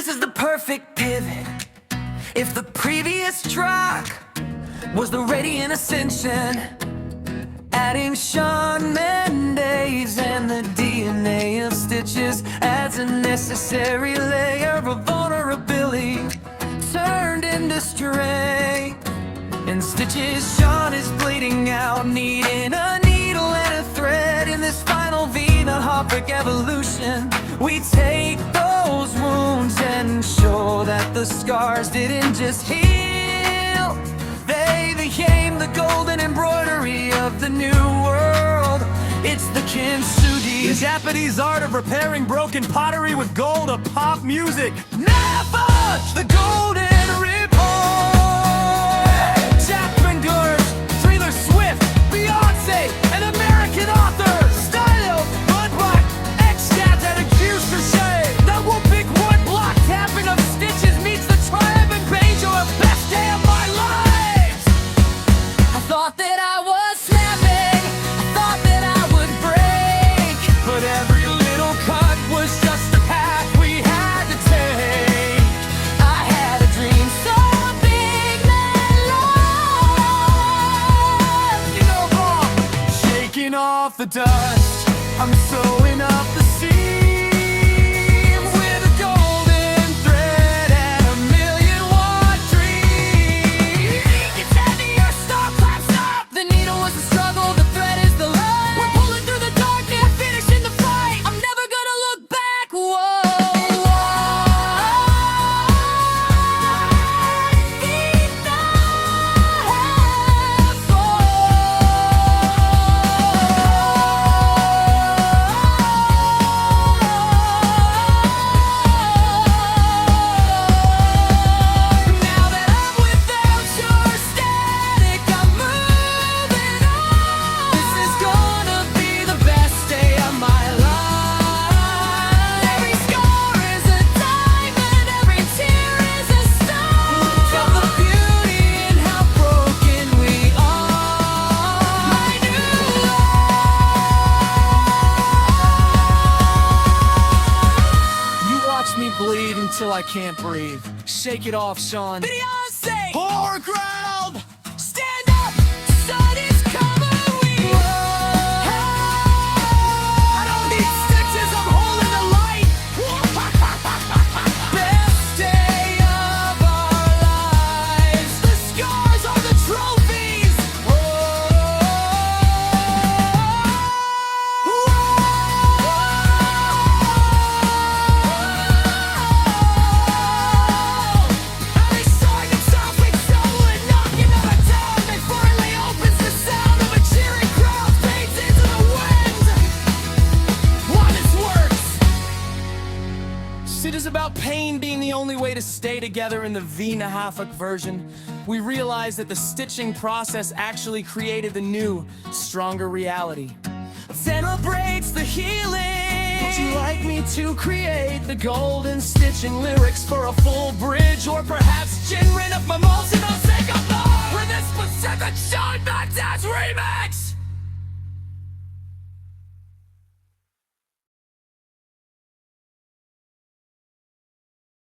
This is the perfect pivot. If the previous track was the radiant ascension, adding Shawn Mendes and the DNA of Stitches adds a necessary layer of vulnerability turned into strength. In Stitches, Shawn is bleeding out, needing a needle and a thread. In this final Veena-Hopic evolution, we take those wounds and show that the scars didn't just heal. They became the golden embroidery of the new world. It's the kintsugi, The Japanese art of repairing broken pottery with gold of pop music. never the golden report. Jack Benders, Taylor Swift, Beyonce, an American author. Style, Mudblock, X-Cat, and a Q-Sachet. The whooping wood block tapping of Stitches meets the triumphant banjo of best day of my life. I thought that I was snapping, I thought that I would break, but every little cut was just the path we had to take. I had a dream so big that love, you know, shaking off the dust, I'm sewing up the seams with a golden thread and a million-watt dream. It's heavy, your star claps up. The needle was the struggle, the thread is the light. We're pulling through the dark and finishing the fight. I'm never gonna look back. Whoa. Now that I'm without your static, I'm moving on. This is gonna be the best day of my life. Every scar is a diamond, every tear is a stone. Felt the beauty in how broken we are. My new life. You watch me bleed until I can't breathe. Shake it off, Shawn. Beyonce! Poor ground! Stand up! Sun is coming! I don't need stitches, I'm holding the light! Best day of our lives! The scars are the trophies! Every song that's off, it's someone knocking on a door that finally opens the sound of a cheering crowd fades into the wind. Honest works. It is about pain being the only way to stay together in the Veena-Hopic version. We realized that the stitching process actually created the new, stronger reality. Celebrates the healing. Would you like me to create the golden stitching lyrics for a full bridge? Or perhaps generate up my most and I'll take a bar? When this specific showed not down.